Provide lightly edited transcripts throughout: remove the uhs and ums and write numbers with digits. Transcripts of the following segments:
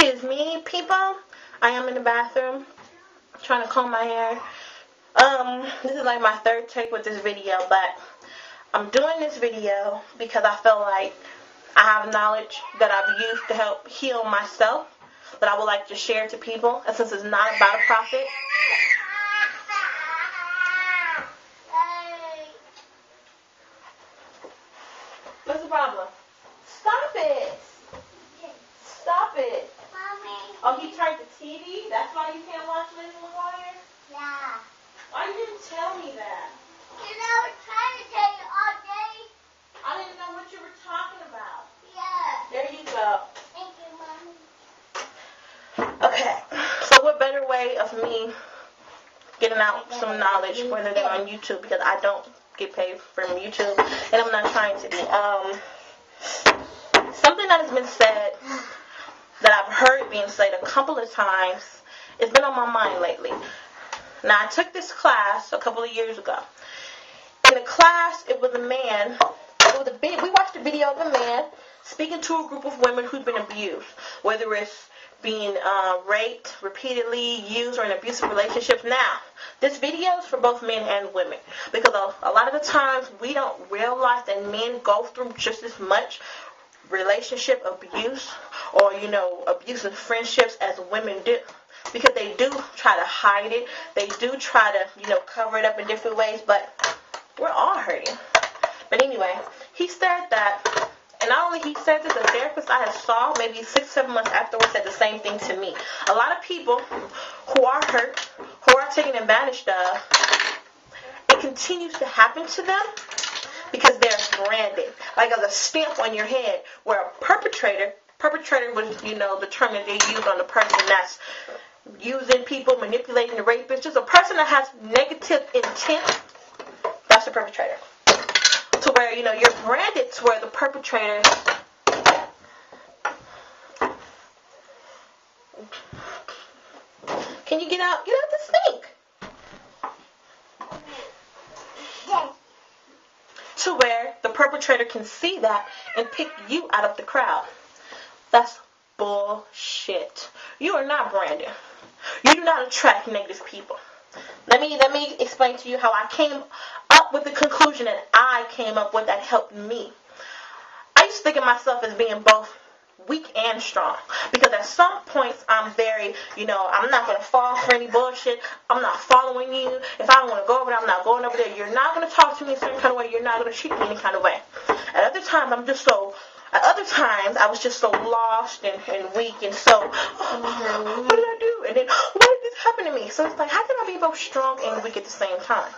Excuse me, people. I am in the bathroom trying to comb my hair. This is like my third take with this video, but I'm doing this video because I feel like I have knowledge that I've used to help heal myself that I would like to share to people. And since it's not about a profit, what's the problem? Stop it! Stop it! Mommy. Oh, you turned the TV? That's why you can't watch Lizzie McGuire? Yeah. Why you didn't tell me that? And I was trying to tell you all day. I didn't know what you were talking about. Yeah. There you go. Thank you, Mommy. Okay, so what better way of me getting out some knowledge rather than on YouTube, because I don't get paid from YouTube and I'm not trying to be. Something that has been said, that I've heard being said a couple of times, it's been on my mind lately. Now, I took this class a couple of years ago. In the class, it was a man. We watched a video of a man speaking to a group of women who've been abused, whether it's being raped repeatedly, used, or in abusive relationships. Now, this video is for both men and women, because a lot of the times we don't realize that men go through just as much relationship abuse or, abuse in friendships as women do. Because they do try to hide it. They do try to, cover it up in different ways, but we're all hurting. But anyway, he said that, and not only he said this, a therapist I had saw maybe 6-7 months afterwards said the same thing to me. A lot of people who are hurt, who are taken advantage of, it continues to happen to them because they're branded, like as a stamp on your head, where a perpetrator was, the term that they use on the person that's using people, manipulating the rapist, just a person that has negative intent, that's the perpetrator. To where, you're branded to where the perpetrator can you get out the sink? To where the perpetrator can see that and pick you out of the crowd. That's bullshit. You are not branded. You do not attract negative people. Let me explain to you how I came up with the conclusion that I came up with that helped me. I used to think of myself as being both weak and strong, because at some points I'm very, I'm not going to fall for any bullshit. I'm not following you. If I don't want to go over there, I'm not going over there. You're not going to talk to me a certain kind of way. You're not going to treat me any kind of way. At other times I was just so lost and weak and so, what did I do? And then, why did this happen to me? So it's like, how can I be both strong and weak at the same time?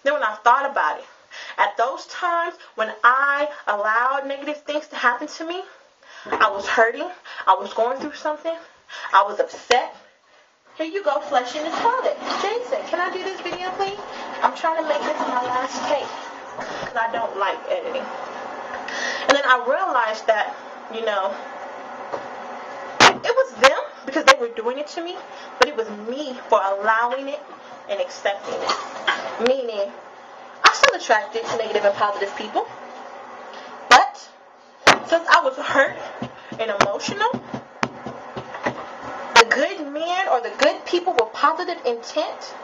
Then when I thought about it, at those times when I allowed negative things to happen to me, I was hurting, I was going through something, I was upset. Here you go, flush in the toilet. Jason, can I do this video, please? I'm trying to make this my last take, because I don't like editing. And then I realized that, it was them because they were doing it to me, but it was me for allowing it and accepting it. Meaning, I still attracted negative and positive people, but since I was hurt and emotional, the good men or the good people with positive intent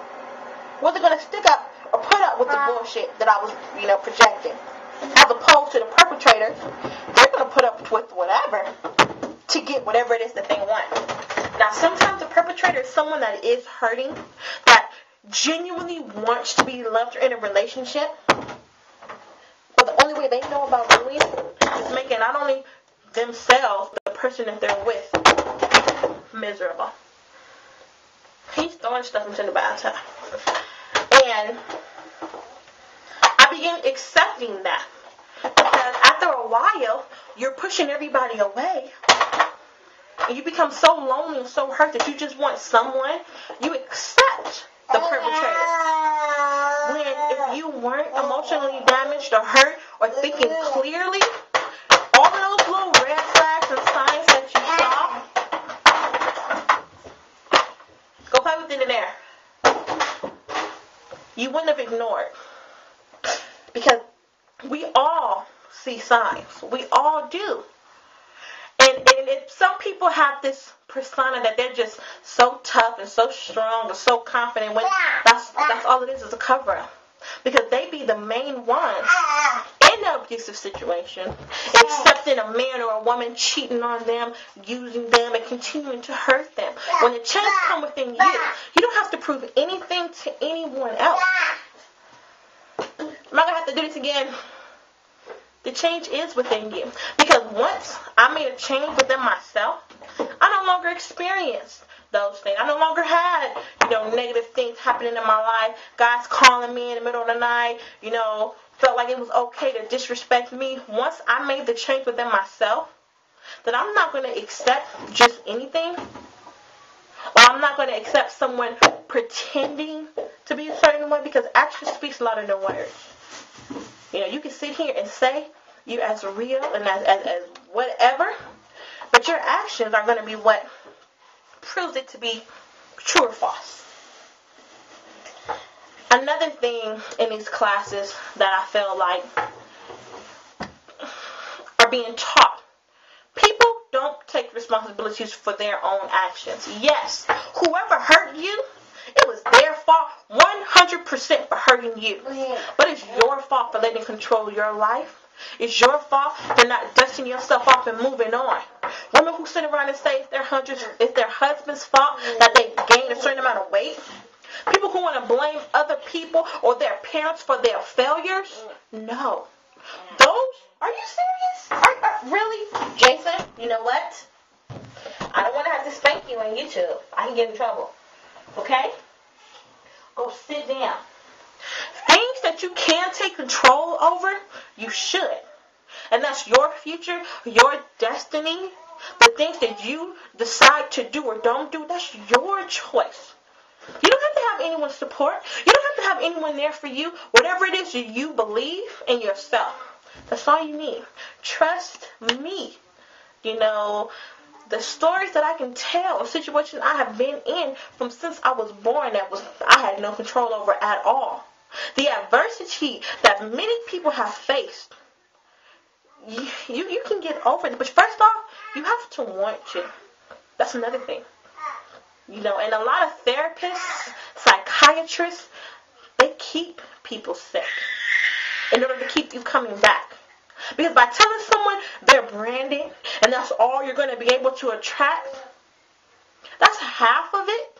wasn't going to stick up or put up with the bullshit that I was, projecting. As opposed to the perpetrators, they're going to put up with whatever to get whatever it is that they want. Now, sometimes the perpetrator is someone that is hurting, that genuinely wants to be loved or in a relationship, but the only way they know about doing it is making not only themselves, but the person that they're with, miserable. He's throwing stuff into the bathtub. And I began accepting that. Because after a while, you're pushing everybody away. And you become so lonely and so hurt that you just want someone. You accept the perpetrator. When if you weren't emotionally damaged or hurt or thinking clearly, all of those little red flags and signs that you saw, go play with it in there. You wouldn't have ignored. Because we all see signs. We all do. And And if some people have this persona that they're just so tough and so strong and so confident, when that's all it is a cover up. Because they be the main ones in an abusive situation, accepting a man or a woman cheating on them, using them, and continuing to hurt them. When the change comes within you, you don't have to prove anything to anyone else. Am I going to have to do this again? The change is within you. Because once I made a change within myself, I no longer experienced those things. I no longer had, negative things happening in my life. Guys calling me in the middle of the night, felt like it was okay to disrespect me. Once I made the change within myself, that I'm not going to accept just anything. Or I'm not going to accept someone pretending to be a certain way, because action speaks louder than words. You can sit here and say you as real and as whatever, but your actions are going to be what proves it to be true or false. Another thing in these classes that I feel like are being taught, people don't take responsibilities for their own actions. Yes, whoever hurt you, it was their fault 100% for hurting you. But it's your fault for letting control your life. It's your fault for not dusting yourself off and moving on. Women who sit around and say it's their husband's fault that they gained a certain amount of weight. People who want to blame other people or their parents for their failures. No. Are you serious? Really? Jason, you know what? I don't want to have to spank you on YouTube. I can get in trouble. Okay? Go sit down. Things that you can take control over, you should. And that's your future, your destiny. The things that you decide to do or don't do, that's your choice. You don't have to have anyone's support. You don't have to have anyone there for you. Whatever it is that you believe in yourself, that's all you need. Trust me. The stories that I can tell of situations I have been in from since I was born I had no control over at all. The adversity that many people have faced, you can get over it. But first off, you have to want to. That's another thing. And a lot of therapists, psychiatrists, they keep people sick in order to keep you coming back. Because by telling someone they're branded and that's all you're going to be able to attract, that's half of it.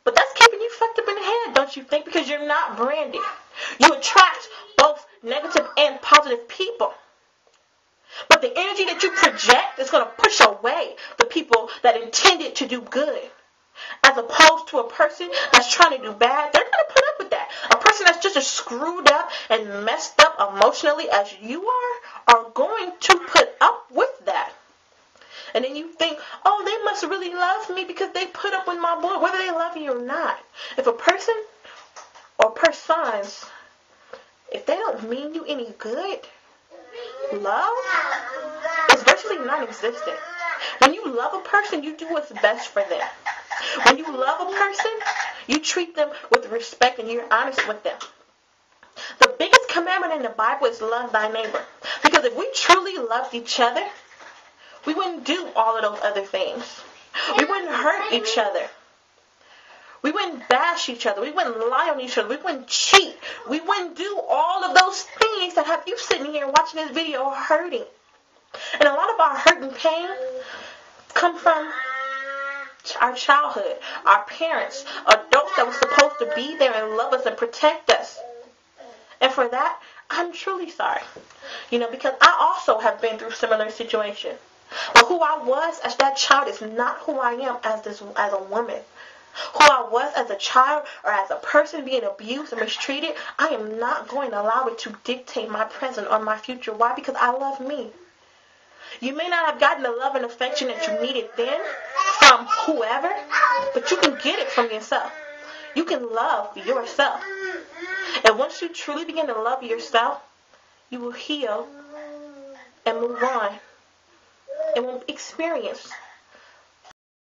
But that's keeping you fucked up in the head, don't you think? Because you're not branded. You attract both negative and positive people. But the energy that you project is going to push away the people that intended to do good. As opposed to a person that's trying to do bad, they're going to put up with that. A person that's just as screwed up and messed up emotionally as you are going to put up with that. And then you think, oh, they must really love me because they put up with my boy, whether they love you or not. If a person or persons, if they don't mean you any good, love is virtually non-existent. When you love a person, you do what's best for them. When you love a person, you treat them with respect and you're honest with them. The biggest commandment in the Bible is love thy neighbor. Because if we truly loved each other, we wouldn't do all of those other things. We wouldn't hurt each other. We wouldn't bash each other. We wouldn't lie on each other. We wouldn't cheat. We wouldn't do all of those things that have you sitting here watching this video hurting. And a lot of our hurt and pain come from our childhood, our parents, adults that were supposed to be there and love us and protect us. And for that, I'm truly sorry. Because I also have been through similar situations. But who I was as that child is not who I am as a woman. Who I was as a child or as a person being abused and mistreated, I am not going to allow it to dictate my present or my future. Why? Because I love me. You may not have gotten the love and affection that you needed then from whoever, but you can get it from yourself. You can love yourself. And once you truly begin to love yourself, you will heal and move on and will experience